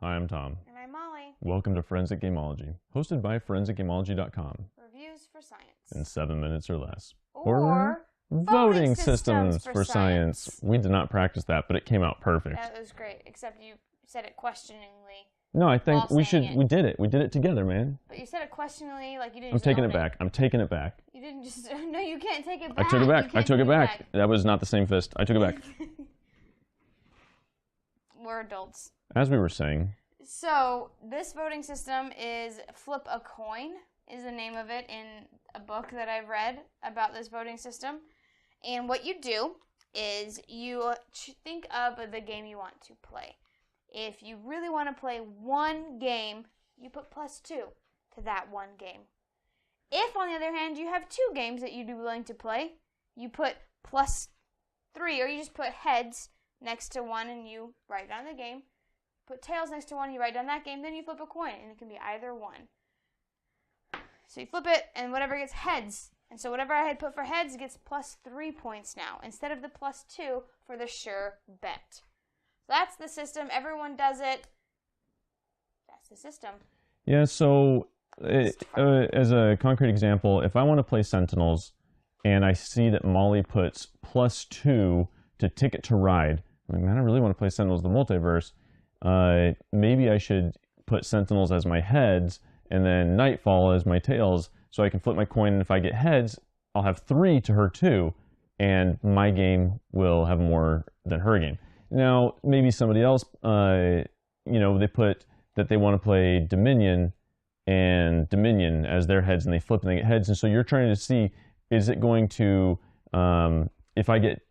Hi, I'm Tom. And I'm Molly. Welcome to Forensic Gameology, hosted by ForensicGameology.com. Reviews for science. In 7 minutes or less. Or voting systems for science. We did not practice that, but it came out perfect. That was great, except you said it questioningly. No, I think we did it. We did it together, man. But you said it questioningly, like you didn't. I'm taking it back. I'm taking it back. You didn't just. No, you can't take it back. I took it back. I took it back. That was not the same fist. I took it back. We're adults. As we were saying. So this voting system is Flip a Coin, is the name of it in a book that I've read about this voting system. And what you do is you think of the game you want to play. If you really want to play one game, you put +2 to that one game. If, on the other hand, you have 2 games that you'd be willing to play, you put +3, or you just put heads next to one and you write down the game. Put tails next to one, you write down that game, then you flip a coin, and it can be either one. So you flip it, and whatever gets heads. And so whatever I had put for heads gets +3 points now, instead of the +2 for the sure bet. So that's the system. Everyone does it. That's the system. Yeah, so as a concrete example, if I want to play Sentinels, and I see that Molly puts +2 to Ticket to Ride, I'm like, man, I really want to play Sentinels the Multiverse. Maybe I should put Sentinels as my heads and then Nightfall as my tails, so I can flip my coin, and if I get heads, I'll have 3 to her 2, and my game will have more than her game. Now, maybe somebody else, they put that they want to play Dominion and Dominion as their heads, and they flip and they get heads, and so you're trying to see, is it going to, if I get,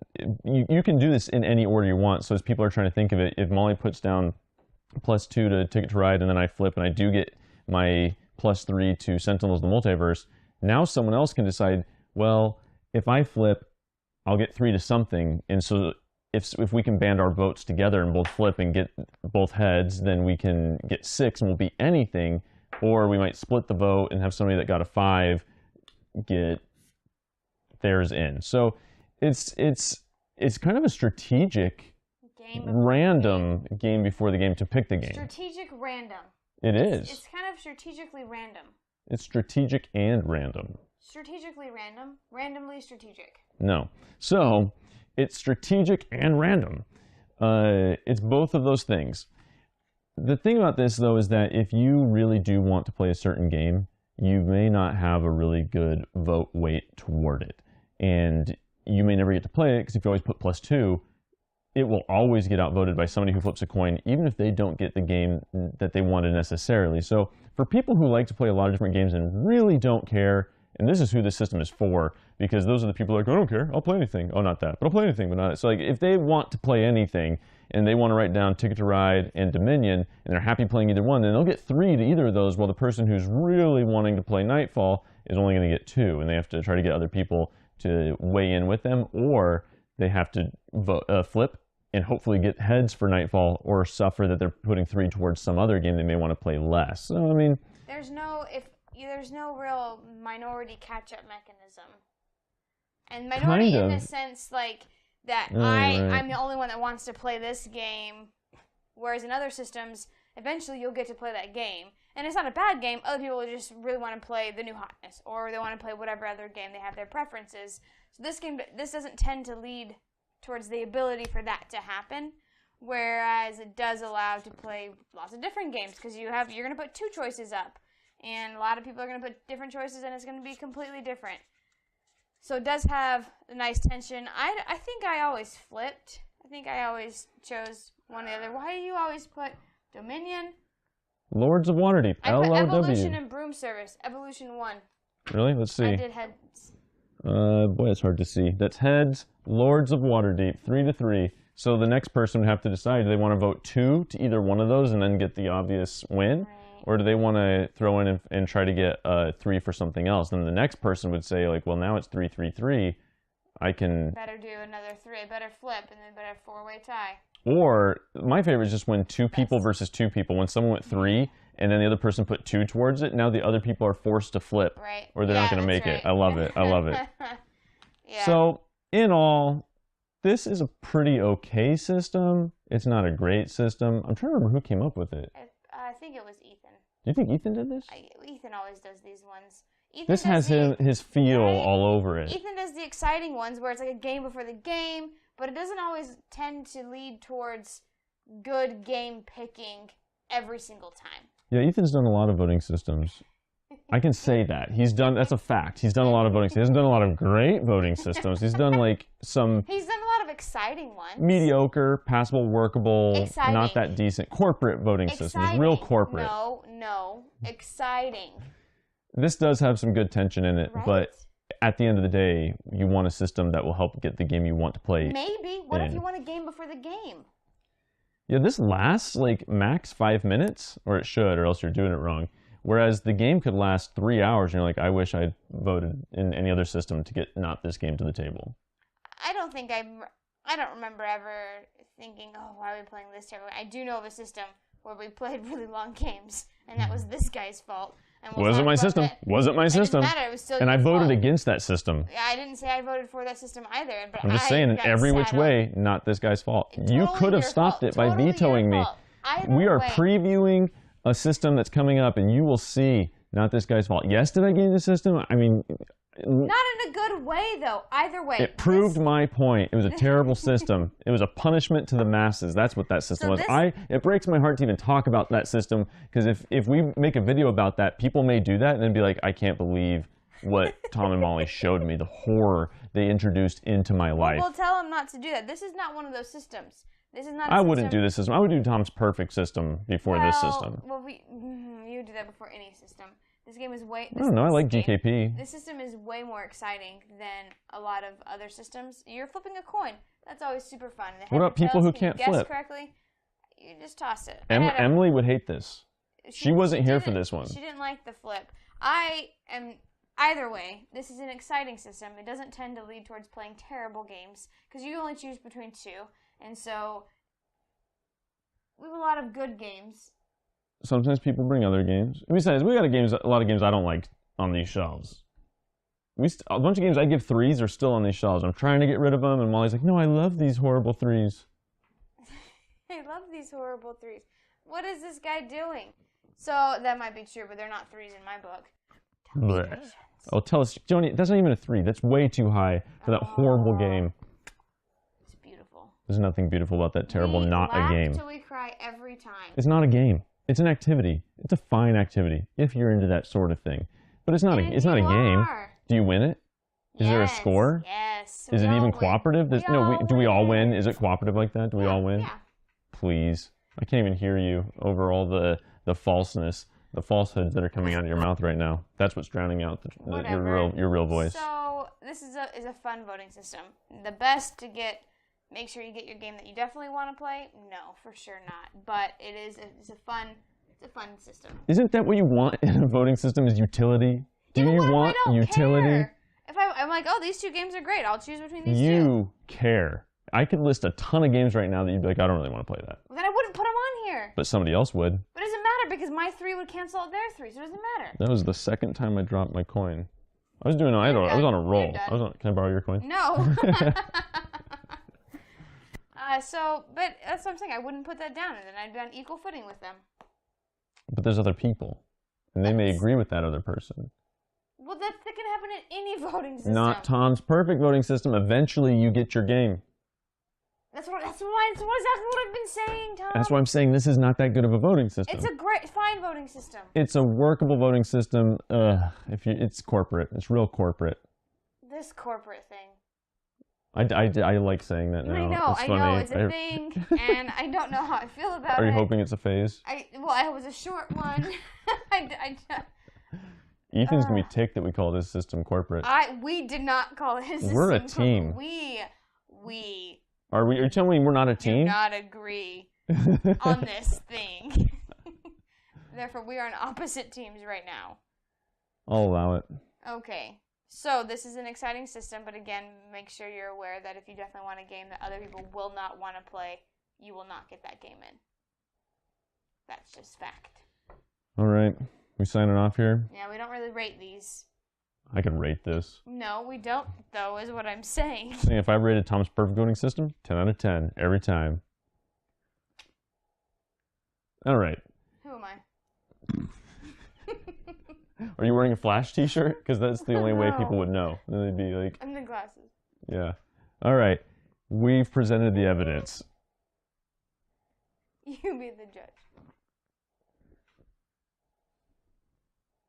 you can do this in any order you want, so as people are trying to think of it, if Molly puts down +2 to Ticket to Ride, and then I flip, and I do get my +3 to Sentinels the Multiverse, now someone else can decide, well, if I flip, I'll get 3 to something, and so if we can band our votes together and both flip and get both heads, then we can get 6 and we'll beat anything, or we might split the vote and have somebody that got a 5 get theirs in. So it's kind of a strategic random game before the game to pick the game. Strategic random. It is. It's kind of strategically random. It's strategic and random. Strategically random. Randomly strategic. No. So it's strategic and random. It's both of those things. The thing about this, though, is that if you really do want to play a certain game, you may not have a really good vote weight toward it. And you may never get to play it, because if you always put +2, it will always get outvoted by somebody who flips a coin, even if they don't get the game that they wanted necessarily. So for people who like to play a lot of different games and really don't care, and this is who this system is for, because those are the people who are like, I don't care, I'll play anything. Oh, not that, but I'll play anything, but not. So like, if they want to play anything, and they want to write down Ticket to Ride and Dominion, and they're happy playing either one, then they'll get 3 to either of those, while the person who's really wanting to play Nightfall is only going to get 2, and they have to try to get other people to weigh in with them, or they have to flip and hopefully get heads for Nightfall, or suffer that they're putting 3 towards some other game they may want to play less. So, I mean, there's no real minority catch-up mechanism. And minority in the sense, like, that I'm the only one that wants to play this game, whereas in other systems, eventually you'll get to play that game. And it's not a bad game. Other people just really want to play the new hotness, or they want to play whatever other game they have their preferences. So this doesn't tend to lead towards the ability for that to happen, whereas it does allow to play lots of different games, because you're going to put 2 choices up, and a lot of people are going to put different choices, and it's going to be completely different. So it does have a nice tension. I think I always flipped. I think I always chose one or the other. Why do you always put Dominion? Lords of Waterdeep. I put Evolution and Broom Service. Evolution 1. Really? Let's see. I did heads. Boy, it's hard to see. That's heads, Lords of Waterdeep, 3 to 3. So the next person would have to decide, do they want to vote 2 to either one of those and then get the obvious win? Right. Or do they want to throw in and try to get 3 for something else? Then the next person would say, like, well, now it's 3, 3, 3. I can... Better do another 3. Better flip, and then better 4-way tie. Or, my favorite is just when 2 people versus 2 people. When someone went 3, and then the other person put 2 towards it, now the other people are forced to flip. Right. Or they're not going to make it. I love it. I love it. Yeah. So, in all, This is a pretty okay system. It's not a great system. I'm trying to remember who came up with it. I think it was Ethan. Do you think Ethan did this? Ethan always does these ones. This has his feel all over it. Ethan does the exciting ones where it's like a game before the game, but it doesn't always tend to lead towards good game picking every single time. Yeah, Ethan's done a lot of voting systems. I can say that. That's a fact. He's done a lot of voting systems. He hasn't done a lot of great voting systems. He's done like some... He's done a lot of exciting ones. Mediocre, passable, workable, exciting. Not that decent. Corporate voting systems. Real corporate. No. Exciting. This does have some good tension in it, right? But at the end of the day, you want a system that will help get the game you want to play. Maybe. What if you want a game before the game? Yeah, this lasts like max 5 minutes, or it should, or else you're doing it wrong. Whereas the game could last 3 hours, and you're like, I wish I'd voted in any other system to get not this game to the table. I don't remember ever thinking, oh, why are we playing this terrible? I do know of a system where we played really long games, and that was this guy's fault. And Wasn't my system. Wasn't my system. It didn't matter. It was still and I voted fault. against that system. Yeah, I didn't say I voted for that system either. But I'm just saying, in every which way, not this guy's fault. Totally you could have stopped it by vetoing me. We are previewing a system that's coming up, and you will see, not this guy's fault. Yes, did I game the system? I mean... Not in a good way, though. Either way. It proved my point. It was a terrible system. It was a punishment to the masses. That's what that system was. It breaks my heart to even talk about that system, because if we make a video about that, people may do that and then be like, I can't believe what Tom and Molly showed me, the horror they introduced into my life. We'll tell them not to do that. This is not one of those systems. This is not I wouldn't do this system. I would do Tom's perfect system before this system. Well, you would do that before any system. This game is way... I don't know. I like GKP. This system is way more exciting than a lot of other systems. You're flipping a coin. That's always super fun. What about people who can't flip? Guess correctly, you just toss it. Emily would hate this. She wasn't here for this one. She didn't like the flip. I am... Either way, this is an exciting system. It doesn't tend to lead towards playing terrible games, because you only choose between two. And so, we have a lot of good games. Sometimes people bring other games. Besides, we got a lot of games I don't like on these shelves. A bunch of games I give 3s are still on these shelves. I'm trying to get rid of them, and Molly's like, no, I love these horrible 3s. I love these horrible 3s. What is this guy doing? So, that might be true, but they're not 3s in my book. Oh, tell us. Joni, that's not even a 3. That's way too high for that horrible game. It's beautiful. There's nothing beautiful about that terrible not a game. Until we cry every time. It's not a game. It's an activity. It's a fine activity if you're into that sort of thing. But it's not a game. Do you win it? Is there a score? Yes. Is it even cooperative? Do we all win? Is it cooperative like that? Do we all win? Yeah. Please. I can't even hear you over all the falseness, the falsehoods that are coming out of your mouth right now. That's what's drowning out your real voice. So this is a fun voting system. The best to make sure you get your game that you definitely want to play. No, for sure not. But it's a fun system. Isn't that what you want in a voting system? Is utility? Do you want utility? Care. If I'm like, oh, these two games are great, I'll choose between these two. You care. I could list a ton of games right now that you'd be like, I don't really want to play that. Well, then I wouldn't put them on here. But somebody else would. But it doesn't matter, because my 3 would cancel out their 3, so it doesn't matter. That was the second time I dropped my coin. I was on a roll. Can I borrow your coin? No. But that's what I'm saying. I wouldn't put that down, and then I'd be on equal footing with them. But there's other people, and they may agree with that other person. Well, that can happen in any voting system. Not Tom's perfect voting system. Eventually, you get your game. That's exactly what I've been saying, Tom. That's why I'm saying this is not that good of a voting system. It's a fine voting system. It's a workable voting system. It's corporate. It's real corporate. This corporate thing. I like saying that now. I know, it's a thing, and I don't know how I feel about it. Are you hoping it's a phase? I was a short one. Ethan's gonna be ticked that we call this system corporate. We did not call it system. We're a team. We. Are you telling me we're not a team? Do not agree on this thing. Therefore, we are on opposite teams right now. I'll allow it. Okay. So, this is an exciting system, but again, make sure you're aware that if you definitely want a game that other people will not want to play, you will not get that game in. That's just fact. All right. We signing off here? Yeah, we don't really rate these. I could rate this. No, we don't, though, is what I'm saying. Saying if I rated Tom's perfect voting system, 10 out of 10 every time. All right. Who am I? Are you wearing a Flash t-shirt? Because that's the only way people would know. Then they'd be like... I'm the glasses. Yeah. All right. We've presented the evidence. You be the judge.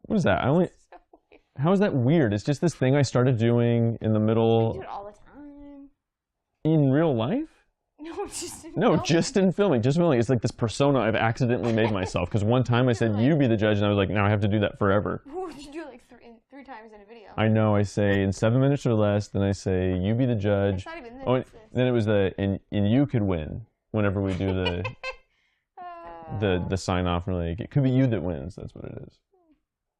What is that? So weird. How is that weird? It's just this thing I started doing in the middle... I do it all the time. In real life? No, just in No, filming. just in filming. Just filming. It's like this persona I've accidentally made myself. Because one time I said, you be the judge, and I was like, now I have to do that forever. What would you do like three times in a video? I know. I say in 7 minutes or less, then I say, you be the judge. It's not even this. Oh, It's this. then it was and you could win whenever we do the sign off. And like, it could be you that wins. That's what it is.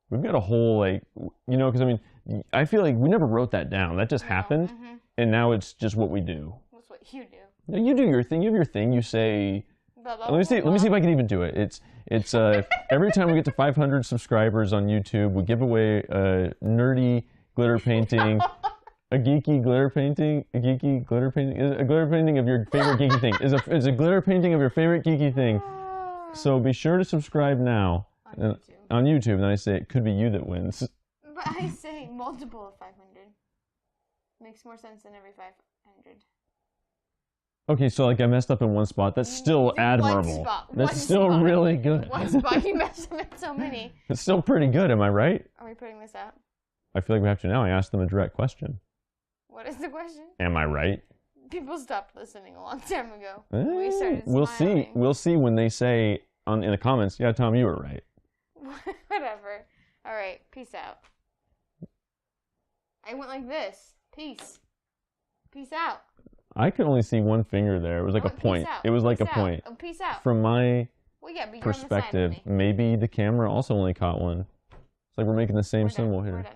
We've got a whole, like, you know, because I mean, I feel like we never wrote that down. That just happened. Mm-hmm. And now it's just what we do. That's what you do. No, you do your thing. You have your thing. You say, Blah, blah, let me see if I can even do it. It's every time we get to 500 subscribers on YouTube, we give away a nerdy glitter painting, a glitter painting of your favorite geeky thing. Is a glitter painting of your favorite geeky thing. So be sure to subscribe now on YouTube. And I say it could be you that wins. But I say multiple of 500. Makes more sense than every 500. Okay, so like I messed up in one spot. That's still admirable. That's still really good. One spot you messed up in so many. It's still pretty good, am I right? Are we putting this out? I feel like we have to now. I asked them a direct question. What is the question? Am I right? People stopped listening a long time ago. Eh, We started we'll smiling. see. We'll see when they say in the comments, yeah, Tom, you were right. Whatever. All right. Peace out. I went like this. Peace. Peace out. I could only see one finger there. It was like I a went point. peace out. It was like Peace a out. point. Oh, peace out. From my Well, yeah, but you're perspective, on the side of me. maybe the camera also only caught one. It's like we're making the same We're done. symbol We're here. done.